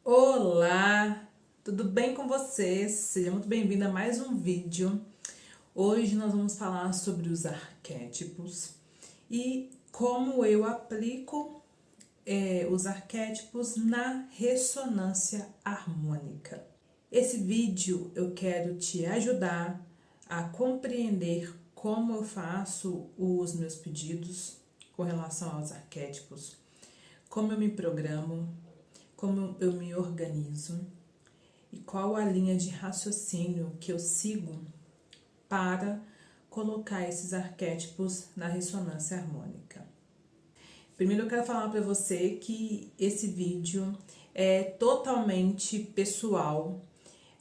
Olá, tudo bem com vocês? Seja muito bem-vindo a mais um vídeo. Hoje nós vamos falar sobre os arquétipos e como eu aplico os arquétipos na ressonância harmônica. Esse vídeo eu quero te ajudar a compreender como eu faço os meus pedidos com relação aos arquétipos, como eu me programo, como eu me organizo e qual a linha de raciocínio que eu sigo para colocar esses arquétipos na ressonância harmônica. Primeiro eu quero falar para você que esse vídeo é totalmente pessoal.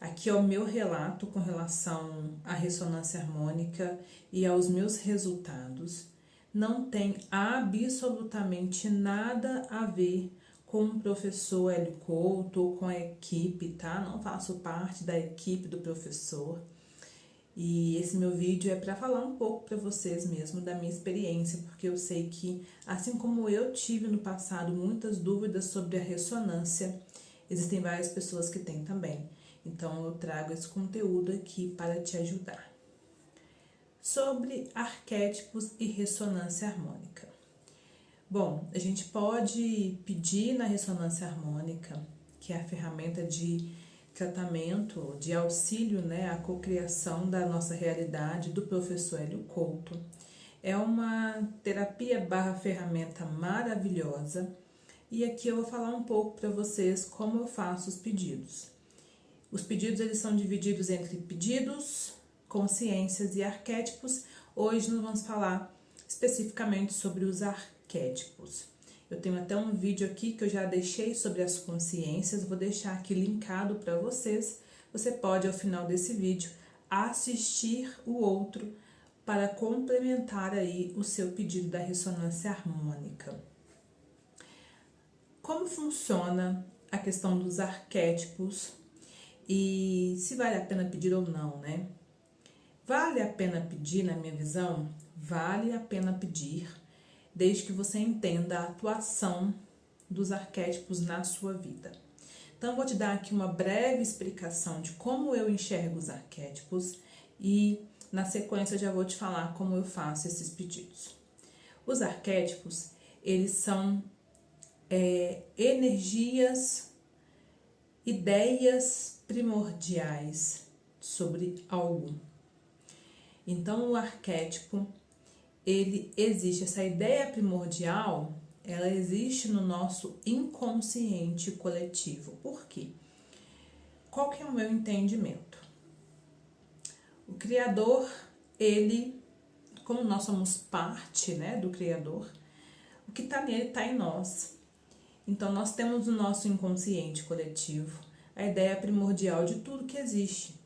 Aqui é o meu relato com relação à ressonância harmônica e aos meus resultados. Não tem absolutamente nada a ver com o professor Hélio Couto ou com a equipe, tá? Não faço parte da equipe do professor. E esse meu vídeo é para falar um pouco para vocês mesmo da minha experiência, porque eu sei que, assim como eu tive no passado muitas dúvidas sobre a ressonância, existem várias pessoas que têm também. Então eu trago esse conteúdo aqui para te ajudar. Sobre arquétipos e ressonância harmônica. Bom, a gente pode pedir na ressonância harmônica, que é a ferramenta de tratamento, de auxílio, né, à cocriação da nossa realidade do professor Hélio Couto. É uma terapia barra ferramenta maravilhosa e aqui eu vou falar um pouco para vocês como eu faço os pedidos. Os pedidos eles são divididos entre pedidos, consciências e arquétipos. Hoje nós vamos falar especificamente sobre os arquétipos. Eu tenho até um vídeo aqui que eu já deixei sobre as consciências, vou deixar aqui linkado para vocês. Você pode, ao final desse vídeo, assistir o outro para complementar aí o seu pedido da ressonância harmônica. Como funciona a questão dos arquétipos e se vale a pena pedir ou não, né? Vale a pena pedir, na minha visão? Vale a pena pedir, desde que você entenda a atuação dos arquétipos na sua vida. Então, eu vou te dar aqui uma breve explicação de como eu enxergo os arquétipos e, na sequência, eu já vou te falar como eu faço esses pedidos. Os arquétipos, eles são energias, ideias primordiais sobre algo. Então, o arquétipo, ele existe, essa ideia primordial, ela existe no nosso inconsciente coletivo. Por quê? Qual que é o meu entendimento? O Criador, ele, como nós somos parte, né, do Criador, o que está nele está em nós. Então, nós temos no nosso inconsciente coletivo a ideia primordial de tudo que existe.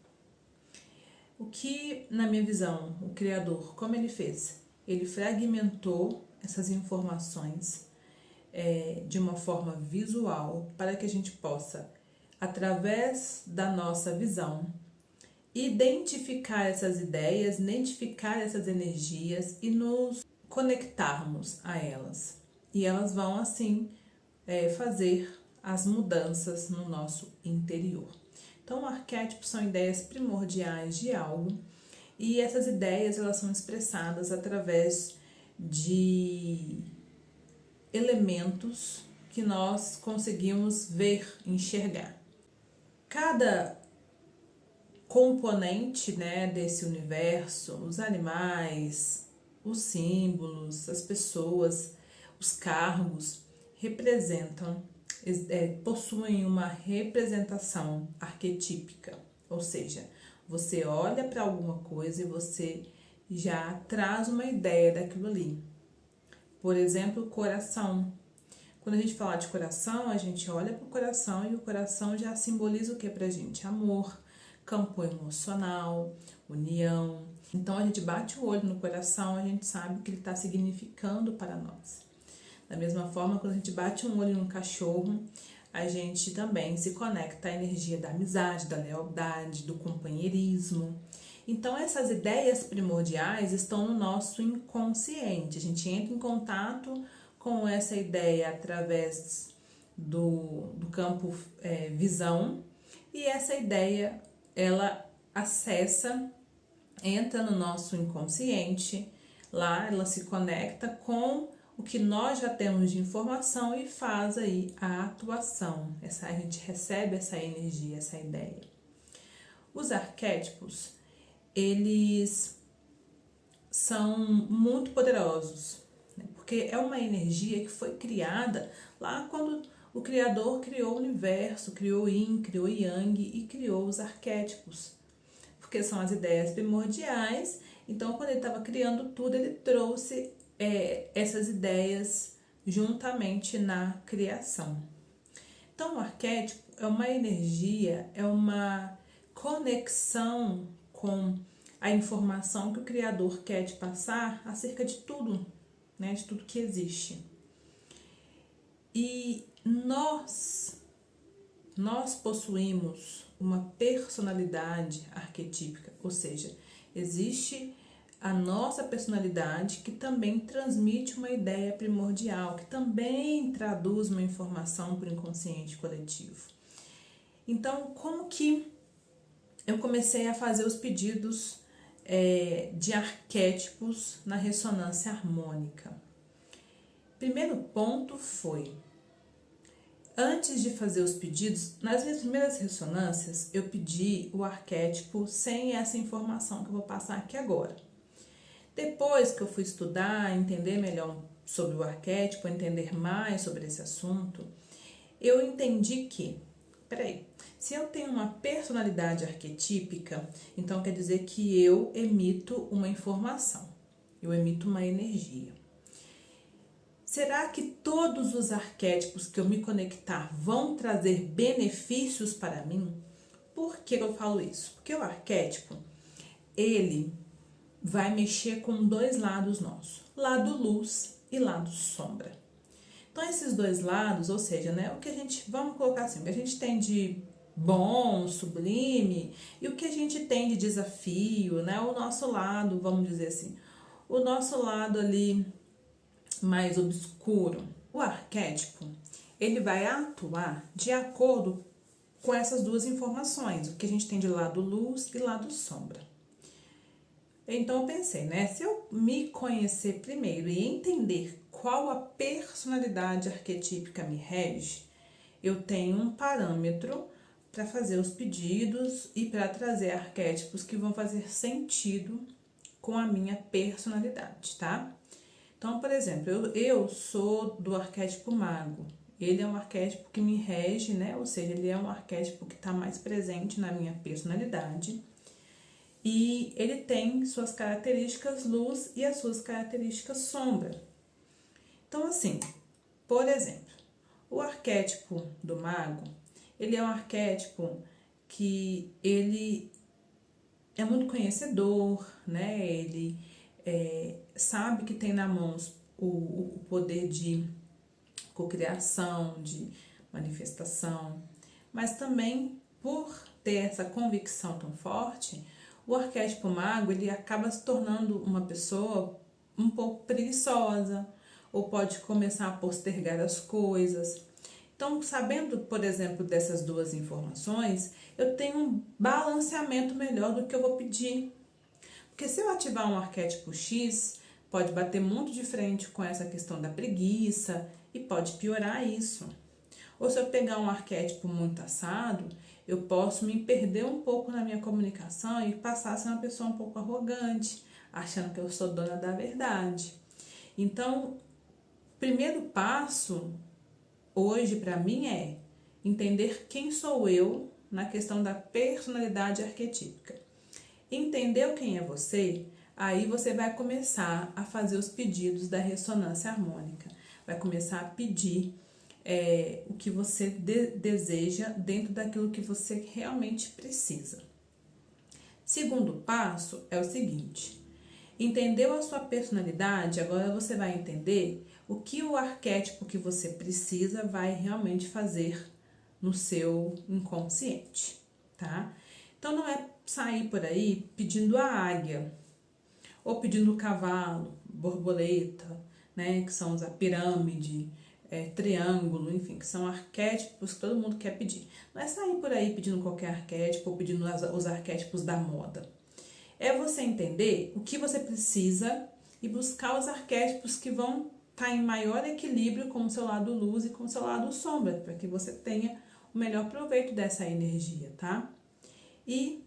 O que, na minha visão, o Criador, como ele fez? Ele fragmentou essas informações de uma forma visual para que a gente possa, através da nossa visão, identificar essas ideias, identificar essas energias e nos conectarmos a elas. E elas vão, assim, fazer as mudanças no nosso interior. Então, arquétipos são ideias primordiais de algo e essas ideias elas são expressadas através de elementos que nós conseguimos ver, enxergar. Cada componente, né, desse universo, os animais, os símbolos, as pessoas, os cargos, representam, possuem uma representação arquetípica, ou seja, você olha para alguma coisa e você já traz uma ideia daquilo ali. Por exemplo, coração. Quando a gente fala de coração, a gente olha para o coração e o coração já simboliza o que pra gente? Amor, campo emocional, união. Então a gente bate o olho no coração, a gente sabe o que ele está significando para nós. Da mesma forma, quando a gente bate um olho no cachorro, a gente também se conecta à energia da amizade, da lealdade, do companheirismo. Então, essas ideias primordiais estão no nosso inconsciente. A gente entra em contato com essa ideia através do campo visão, e essa ideia ela acessa, entra no nosso inconsciente, lá ela se conecta com o que nós já temos de informação e faz aí a atuação. A gente recebe essa energia, essa ideia. Os arquétipos, eles são muito poderosos, né? Porque é uma energia que foi criada lá quando o Criador criou o universo, criou Yin, criou Yang e criou os arquétipos, porque são as ideias primordiais. Então, quando ele estava criando tudo, ele trouxe essas ideias juntamente na criação. Então, o arquétipo é uma energia, é uma conexão com a informação que o Criador quer te passar acerca de tudo, né, de tudo que existe. E nós possuímos uma personalidade arquetípica, ou seja, existe a nossa personalidade que também transmite uma ideia primordial, que também traduz uma informação para o inconsciente coletivo. Então, como que eu comecei a fazer os pedidos de arquétipos na ressonância harmônica? Primeiro ponto foi, antes de fazer os pedidos, nas minhas primeiras ressonâncias, eu pedi o arquétipo sem essa informação que eu vou passar aqui agora. Depois que eu fui estudar, entender melhor sobre o arquétipo, entender mais sobre esse assunto, eu entendi que, se eu tenho uma personalidade arquetípica, então quer dizer que eu emito uma informação, eu emito uma energia. Será que todos os arquétipos que eu me conectar vão trazer benefícios para mim? Por que eu falo isso? Porque o arquétipo, ele vai mexer com dois lados nossos, lado luz e lado sombra. Então, esses dois lados, ou seja, né, o que a gente, vamos colocar assim, o que a gente tem de bom, sublime, e o que a gente tem de desafio, né, o nosso lado, vamos dizer assim, o nosso lado ali mais obscuro. O arquétipo, ele vai atuar de acordo com essas duas informações, o que a gente tem de lado luz e lado sombra. Então eu pensei, né, se eu me conhecer primeiro e entender qual a personalidade arquetípica me rege, eu tenho um parâmetro para fazer os pedidos e para trazer arquétipos que vão fazer sentido com a minha personalidade, tá? Então, por exemplo, eu sou do arquétipo mago. Ele é um arquétipo que me rege, né? Ou seja, ele é um arquétipo que está mais presente na minha personalidade. E ele tem suas características luz e as suas características sombra. Então, assim, por exemplo, o arquétipo do mago, ele é um arquétipo que ele é muito conhecedor, né? Ele sabe que tem na mão o poder de cocriação, de manifestação, mas também por ter essa convicção tão forte, o arquétipo mago ele acaba se tornando uma pessoa um pouco preguiçosa, ou pode começar a postergar as coisas. Então, sabendo, por exemplo, dessas duas informações, eu tenho um balanceamento melhor do que eu vou pedir. Porque se eu ativar um arquétipo X, pode bater muito de frente com essa questão da preguiça e pode piorar isso. Ou se eu pegar um arquétipo muito assado, eu posso me perder um pouco na minha comunicação e passar a ser uma pessoa um pouco arrogante, achando que eu sou dona da verdade. Então, o primeiro passo hoje para mim é entender quem sou eu na questão da personalidade arquetípica. Entendeu quem é você? Aí você vai começar a fazer os pedidos da ressonância harmônica. Vai começar a pedir o que você deseja dentro daquilo que você realmente precisa. Segundo passo é o seguinte: entendeu a sua personalidade? Agora você vai entender o que o arquétipo que você precisa vai realmente fazer no seu inconsciente, tá? Então não é sair por aí pedindo a águia, ou pedindo o cavalo, borboleta, né, que são a pirâmide, triângulo, enfim, que são arquétipos que todo mundo quer pedir. Não é sair por aí pedindo qualquer arquétipo ou pedindo os arquétipos da moda. É você entender o que você precisa e buscar os arquétipos que vão estar em maior equilíbrio com o seu lado luz e com o seu lado sombra, para que você tenha o melhor proveito dessa energia, tá? E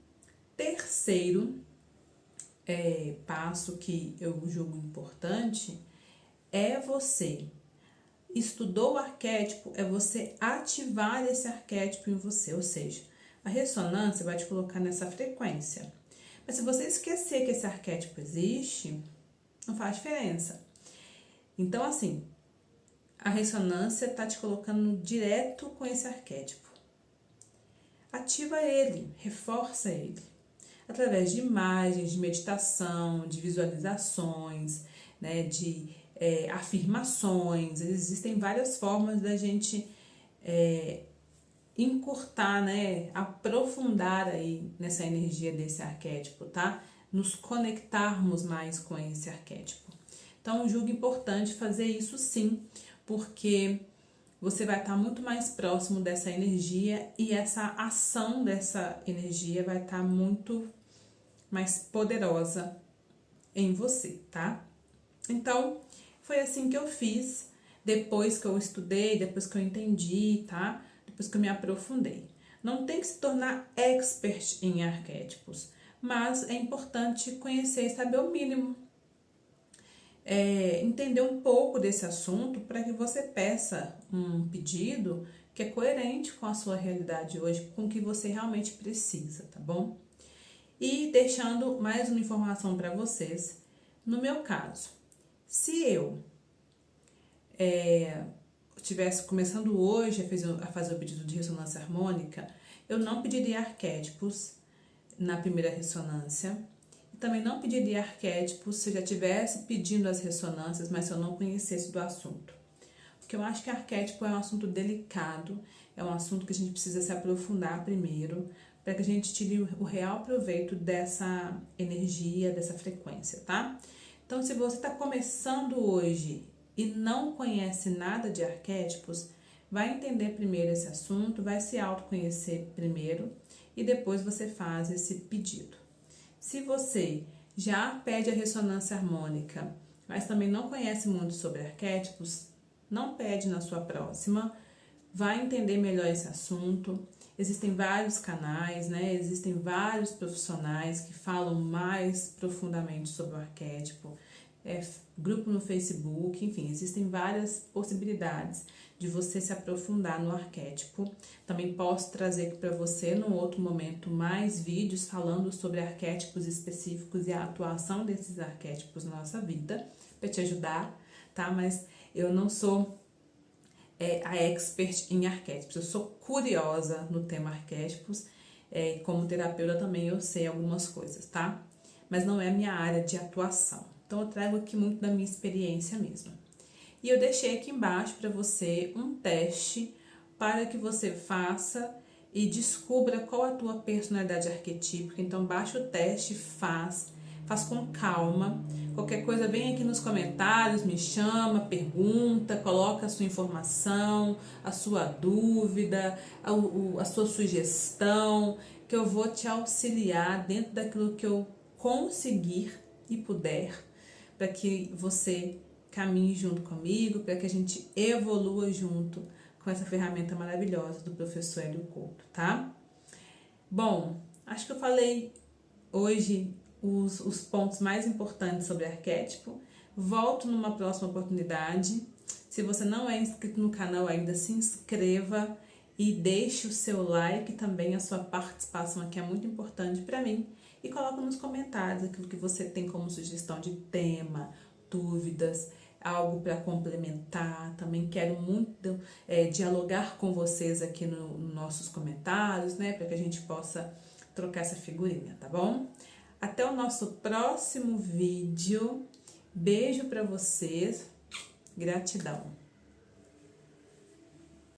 terceiro passo que eu julgo importante é você estudou o arquétipo, é você ativar esse arquétipo em você, ou seja, a ressonância vai te colocar nessa frequência. Mas se você esquecer que esse arquétipo existe, não faz diferença. Então, assim, a ressonância está te colocando direto com esse arquétipo. Ativa ele, reforça ele, através de imagens, de meditação, de visualizações, né, de afirmações. Existem várias formas da gente encurtar, né, aprofundar aí nessa energia desse arquétipo, tá? Nos conectarmos mais com esse arquétipo. Então, eu julgo importante fazer isso sim, porque você vai estar muito mais próximo dessa energia e essa ação dessa energia vai estar muito mais poderosa em você, tá? Então, foi assim que eu fiz, depois que eu estudei, depois que eu entendi, tá? Depois que eu me aprofundei. Não tem que se tornar expert em arquétipos, mas é importante conhecer e saber o mínimo. Entender um pouco desse assunto para que você peça um pedido que é coerente com a sua realidade hoje, com o que você realmente precisa, tá bom? E deixando mais uma informação para vocês, no meu caso, se eu estivesse começando hoje a fazer o pedido de ressonância harmônica, eu não pediria arquétipos na primeira ressonância. E também não pediria arquétipos se eu já estivesse pedindo as ressonâncias, mas se eu não conhecesse do assunto. Porque eu acho que arquétipo é um assunto delicado, é um assunto que a gente precisa se aprofundar primeiro, para que a gente tire o real proveito dessa energia, dessa frequência, tá? Então, se você está começando hoje e não conhece nada de arquétipos, vai entender primeiro esse assunto, vai se autoconhecer primeiro e depois você faz esse pedido. Se você já pede a ressonância harmônica, mas também não conhece muito sobre arquétipos, não pede na sua próxima, vai entender melhor esse assunto. Existem vários canais, né? Existem vários profissionais que falam mais profundamente sobre o arquétipo, grupo no Facebook, enfim, existem várias possibilidades de você se aprofundar no arquétipo. Também posso trazer aqui para você, num outro momento, mais vídeos falando sobre arquétipos específicos e a atuação desses arquétipos na nossa vida, para te ajudar, tá? Mas eu não sou a expert em arquétipos, eu sou curiosa no tema arquétipos, como terapeuta também eu sei algumas coisas, tá? Mas não é a minha área de atuação. Então eu trago aqui muito da minha experiência mesmo. E eu deixei aqui embaixo para você um teste para que você faça e descubra qual a tua personalidade arquetípica. Então baixa o teste, faz com calma. Qualquer coisa vem aqui nos comentários, me chama, pergunta, coloca a sua informação, a sua dúvida, a sua sugestão, que eu vou te auxiliar dentro daquilo que eu conseguir e puder, para que você caminhe junto comigo, para que a gente evolua junto com essa ferramenta maravilhosa do professor Hélio Couto, tá? Bom, acho que eu falei hoje os pontos mais importantes sobre arquétipo. Volto numa próxima oportunidade. Se você não é inscrito no canal ainda, se inscreva e deixe o seu like também, a sua participação aqui é muito importante para mim. E coloca nos comentários aquilo que você tem como sugestão de tema, dúvidas, algo para complementar. Também quero muito dialogar com vocês aqui nos nossos comentários, né? Para que a gente possa trocar essa figurinha, tá bom? Até o nosso próximo vídeo. Beijo para vocês. Gratidão.